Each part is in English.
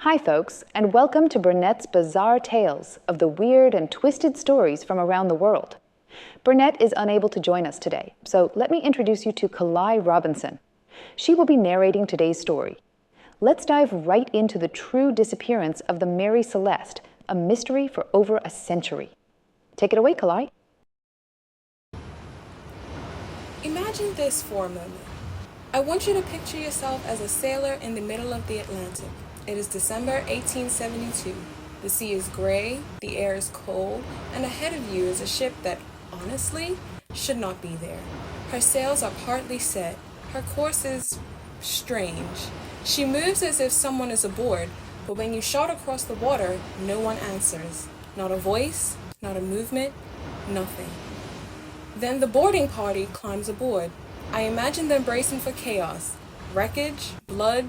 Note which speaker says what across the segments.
Speaker 1: Hi folks, and welcome to Burnett's Bizarre Tales of the weird and twisted stories from around the world. Burnett is unable to join us today, so let me introduce you to Kalai Robinson. She will be narrating today's story. Let's dive right into the true disappearance of the Mary Celeste, a mystery for over a century. Take it away, Kalai.
Speaker 2: Imagine this for a moment. I want you to picture yourself as a sailor in the middle of the Atlantic. It is December 1872. The sea is gray, the air is cold, and ahead of you is a ship that, honestly, should not be there. Her sails are partly set. Her course is strange. She moves as if someone is aboard, but when you shout across the water, no one answers. Not a voice, not a movement, nothing. Then the boarding party climbs aboard. I imagine them bracing for chaos. Wreckage, blood,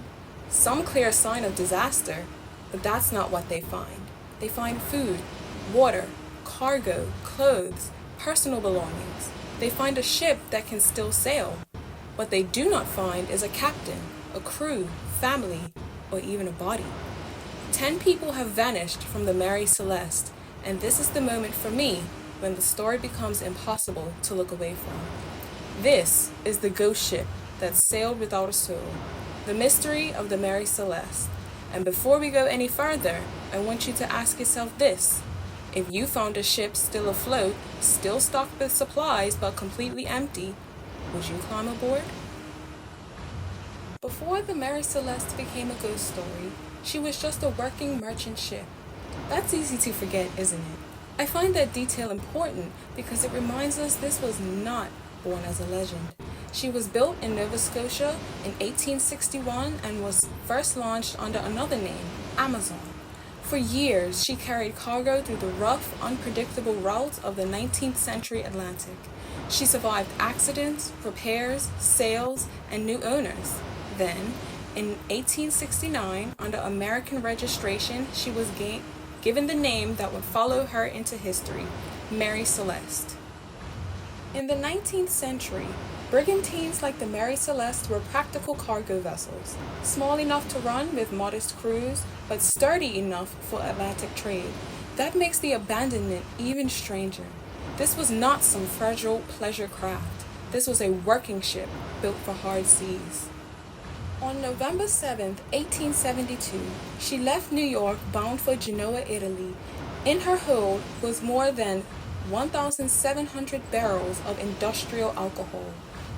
Speaker 2: some clear sign of disaster, but that's not what they find. They find food, water, cargo, clothes, personal belongings. They find a ship that can still sail. What they do not find is a captain, a crew, family, or even a body. 10 people have vanished from the Mary Celeste, and this is the moment for me when the story becomes impossible to look away from. This is the ghost ship that sailed without a soul. The mystery of the Mary Celeste. And before we go any further, I want you to ask yourself this. If you found a ship still afloat, still stocked with supplies but completely empty, would you climb aboard? Before the Mary Celeste became a ghost story, she was just a working merchant ship. That's easy to forget, isn't it? I find that detail important because it reminds us this was not born as a legend. She was built in Nova Scotia in 1861 and was first launched under another name, Amazon. For years, she carried cargo through the rough, unpredictable routes of the 19th century Atlantic. She survived accidents, repairs, sales, and new owners. Then, in 1869, under American registration, she was given the name that would follow her into history, Mary Celeste. In the 19th century, brigantines like the Mary Celeste were practical cargo vessels, small enough to run with modest crews, but sturdy enough for Atlantic trade. That makes the abandonment even stranger. This was not some fragile pleasure craft. This was a working ship built for hard seas. On November 7, 1872, she left New York bound for Genoa, Italy. In her hold was more than 1,700 barrels of industrial alcohol.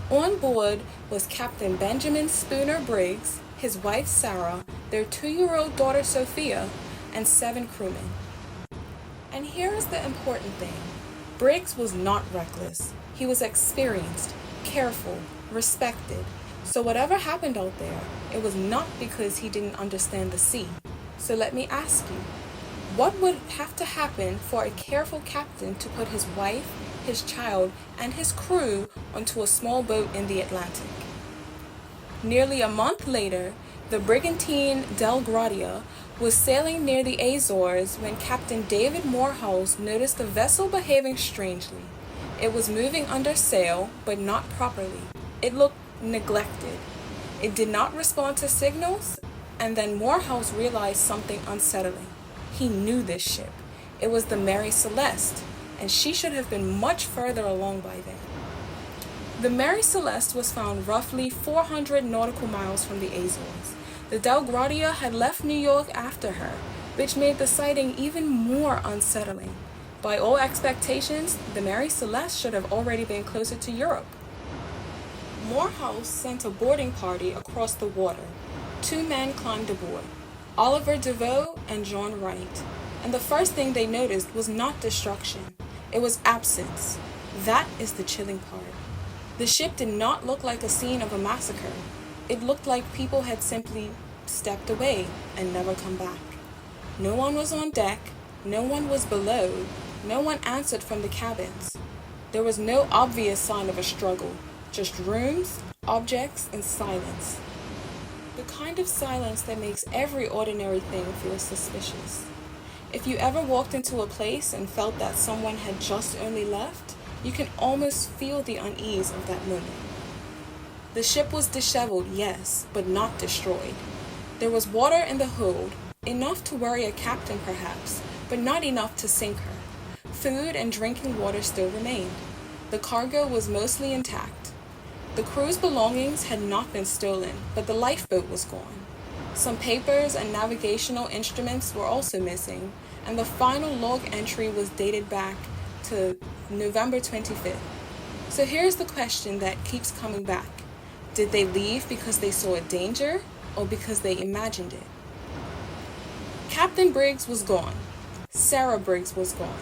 Speaker 2: On board was Captain Benjamin Spooner Briggs, his wife Sarah, their 2-year-old daughter Sophia, and 7 crewmen. And here is the important thing. Briggs was not reckless. He was experienced, careful, respected. So whatever happened out there, it was not because he didn't understand the sea. So let me ask you, what would have to happen for a careful captain to put his wife, his child, and his crew onto a small boat in the Atlantic? Nearly a month later, the brigantine Dei Gratia was sailing near the Azores when Captain David Morehouse noticed the vessel behaving strangely. It was moving under sail, but not properly. It looked neglected. It did not respond to signals, and then Morehouse realized something unsettling. He knew this ship. It was the Mary Celeste, and she should have been much further along by then. The Mary Celeste was found roughly 400 nautical miles from the Azores. The Dei Gratia had left New York after her, which made the sighting even more unsettling. By all expectations, the Mary Celeste should have already been closer to Europe. Morehouse sent a boarding party across the water. 2 men climbed aboard, Oliver DeVoe and John Wright. And the first thing they noticed was not destruction. It was absence. That is the chilling part. The ship did not look like a scene of a massacre. It looked like people had simply stepped away and never come back. No one was on deck. No one was below. No one answered from the cabins. There was no obvious sign of a struggle. Just rooms, objects, and silence. The kind of silence that makes every ordinary thing feel suspicious. If you ever walked into a place and felt that someone had just only left, you can almost feel the unease of that moment. The ship was disheveled, yes, but not destroyed. There was water in the hold, Enough to worry a captain perhaps, but not enough to sink her. Food and drinking water still remained. The cargo was mostly intact. The crew's belongings had not been stolen, but the lifeboat was gone. Some papers and navigational instruments were also missing, and the final log entry was dated back to November 25th. So here's the question that keeps coming back. Did they leave because they saw a danger, or because they imagined it? Captain Briggs was gone. Sarah Briggs was gone.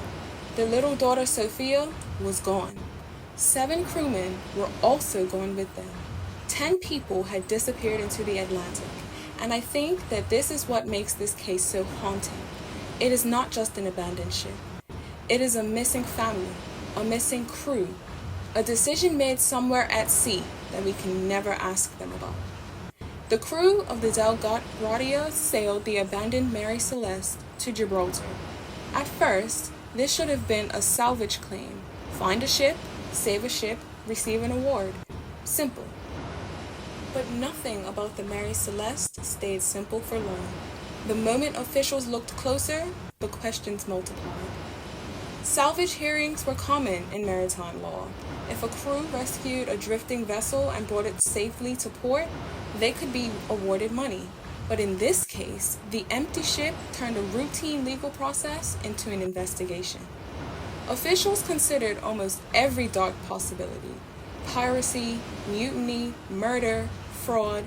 Speaker 2: Their little daughter Sophia was gone. 7 crewmen were also gone with them. 10 people had disappeared into the Atlantic, and I think that this is what makes this case so haunting. It is not just an abandoned ship. It is a missing family, a missing crew, a decision made somewhere at sea that we can never ask them about. The crew of the Dei Gratia sailed the abandoned Mary Celeste to Gibraltar. At first, this should have been a salvage claim. Find a ship, save a ship, receive an award. Simple. But nothing about the Mary Celeste stayed simple for long. The moment officials looked closer, the questions multiplied. Salvage hearings were common in maritime law. If a crew rescued a drifting vessel and brought it safely to port, they could be awarded money. But in this case, the empty ship turned a routine legal process into an investigation. Officials considered almost every dark possibility: piracy, mutiny, murder, fraud,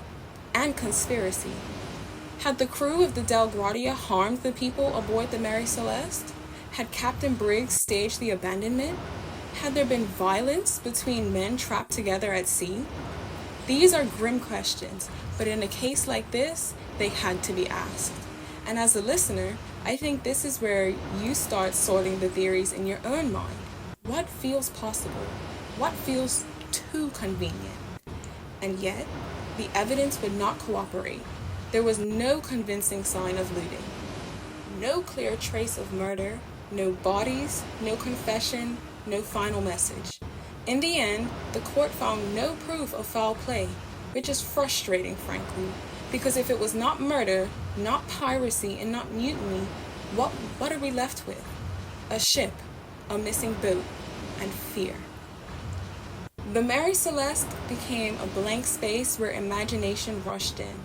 Speaker 2: and conspiracy. Had the crew of the Dei Gratia harmed the people aboard the Mary Celeste? Had Captain Briggs staged the abandonment? Had there been violence between men trapped together at sea? These are grim questions, but in a case like this, they had to be asked. And as a listener, I think this is where you start sorting the theories in your own mind. What feels possible? What feels too convenient? And yet, the evidence would not cooperate. There was no convincing sign of looting. No clear trace of murder, no bodies, no confession, no final message. In the end, the court found no proof of foul play, which is frustrating, frankly, because if it was not murder, not piracy, and not mutiny, what are we left with? A ship, a missing boat, and fear. The Mary Celeste became a blank space where imagination rushed in,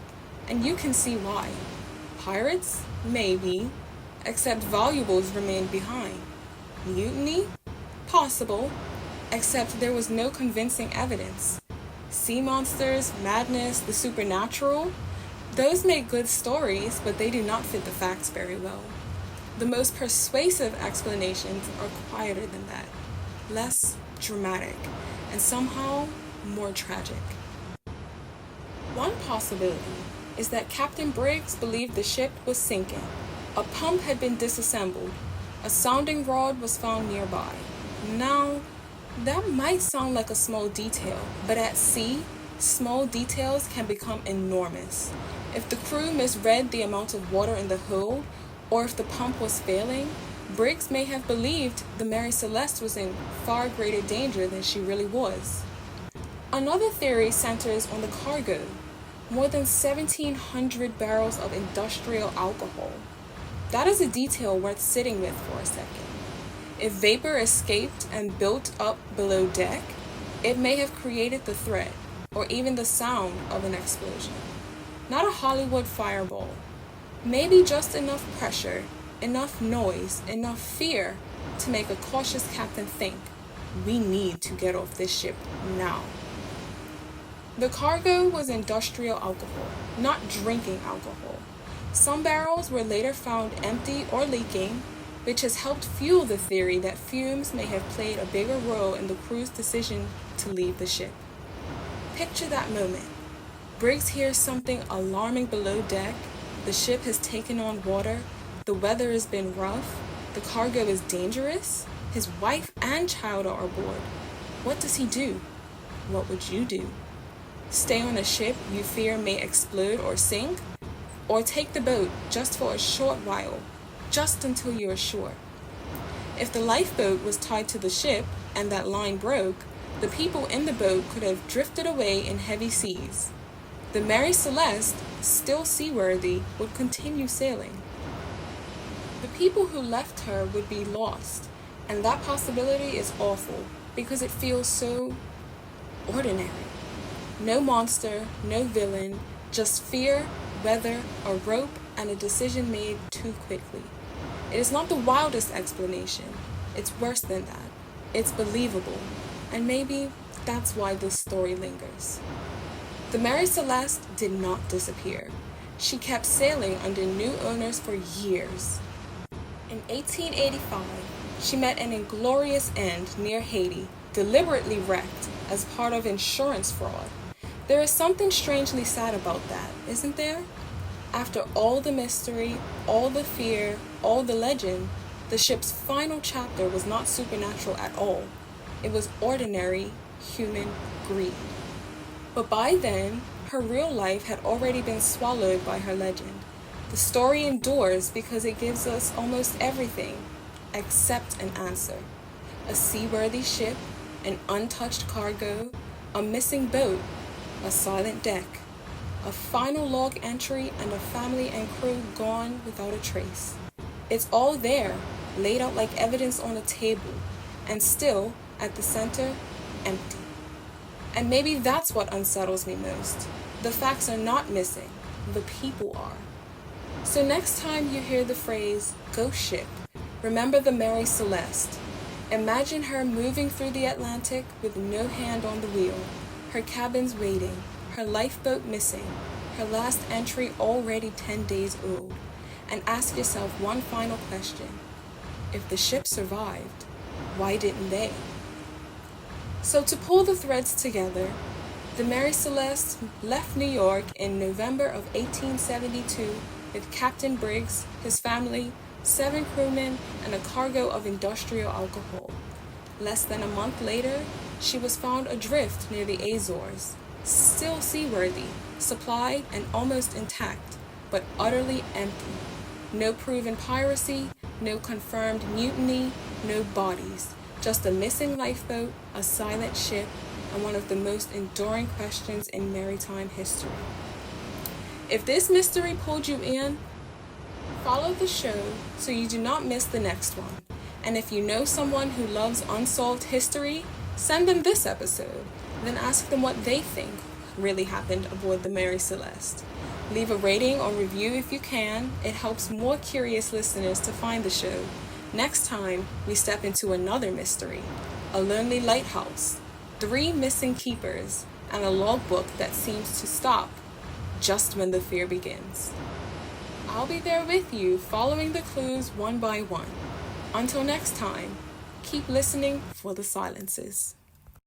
Speaker 2: and you can see why. Pirates? Maybe, except valuables remained behind. Mutiny? Possible, except there was no convincing evidence. Sea monsters, madness, the supernatural, those make good stories, but they do not fit the facts very well. The most persuasive explanations are quieter than that, less dramatic, and somehow more tragic. One possibility is that Captain Briggs believed the ship was sinking. A pump had been disassembled. A sounding rod was found nearby. Now, that might sound like a small detail, but at sea, small details can become enormous. If the crew misread the amount of water in the hold, or if the pump was failing, Briggs may have believed the Mary Celeste was in far greater danger than she really was. Another theory centers on the cargo. More than 1,700 barrels of industrial alcohol. That is a detail worth sitting with for a second. If vapor escaped and built up below deck, it may have created the threat, or even the sound of an explosion. Not a Hollywood fireball. Maybe just enough pressure, enough noise, enough fear to make a cautious captain think, we need to get off this ship now. The cargo was industrial alcohol, not drinking alcohol. Some barrels were later found empty or leaking, which has helped fuel the theory that fumes may have played a bigger role in the crew's decision to leave the ship. Picture that moment. Briggs hears something alarming below deck. The ship has taken on water. The weather has been rough. The cargo is dangerous. His wife and child are aboard. What does he do? What would you do? Stay on a ship you fear may explode or sink? Or take the boat just for a short while, just until you are sure? If the lifeboat was tied to the ship and that line broke, the people in the boat could have drifted away in heavy seas. The Mary Celeste, still seaworthy, would continue sailing. The people who left her would be lost, and that possibility is awful because it feels so ordinary. No monster, no villain, just fear, weather, a rope, and a decision made too quickly. It is not the wildest explanation. It's worse than that. It's believable, and maybe that's why this story lingers. The Mary Celeste did not disappear. She kept sailing under new owners for years. In 1885, she met an inglorious end near Haiti, deliberately wrecked as part of insurance fraud. There is something strangely sad about that, isn't there? After all the mystery, all the fear, all the legend, the ship's final chapter was not supernatural at all. It was ordinary human greed. But by then, her real life had already been swallowed by her legend. The story endures because it gives us almost everything except an answer. A seaworthy ship, an untouched cargo, a missing boat, a silent deck, a final log entry, and a family and crew gone without a trace. It's all there, laid out like evidence on a table, and still, at the center, empty. And maybe that's what unsettles me most. The facts are not missing, the people are. So next time you hear the phrase, ghost ship, remember the Mary Celeste. Imagine her moving through the Atlantic with no hand on the wheel, her cabins waiting, her lifeboat missing, her last entry already 10 days old. And ask yourself one final question. If the ship survived, why didn't they? So to pull the threads together, the Mary Celeste left New York in November of 1872 with Captain Briggs, his family, 7 crewmen, and a cargo of industrial alcohol. Less than a month later, she was found adrift near the Azores, still seaworthy, supplied and almost intact, but utterly empty. No proven piracy, no confirmed mutiny, no bodies, just a missing lifeboat, a silent ship, and one of the most enduring questions in maritime history. If this mystery pulled you in, follow the show so you do not miss the next one. And if you know someone who loves unsolved history, send them this episode, then ask them what they think really happened aboard the Mary Celeste. Leave a rating or review if you can. It helps more curious listeners to find the show. Next time, we step into another mystery, a lonely lighthouse, 3 missing keepers, and a logbook that seems to stop just when the fear begins. I'll be there with you, following the clues one by one. Until next time, keep listening for the silences.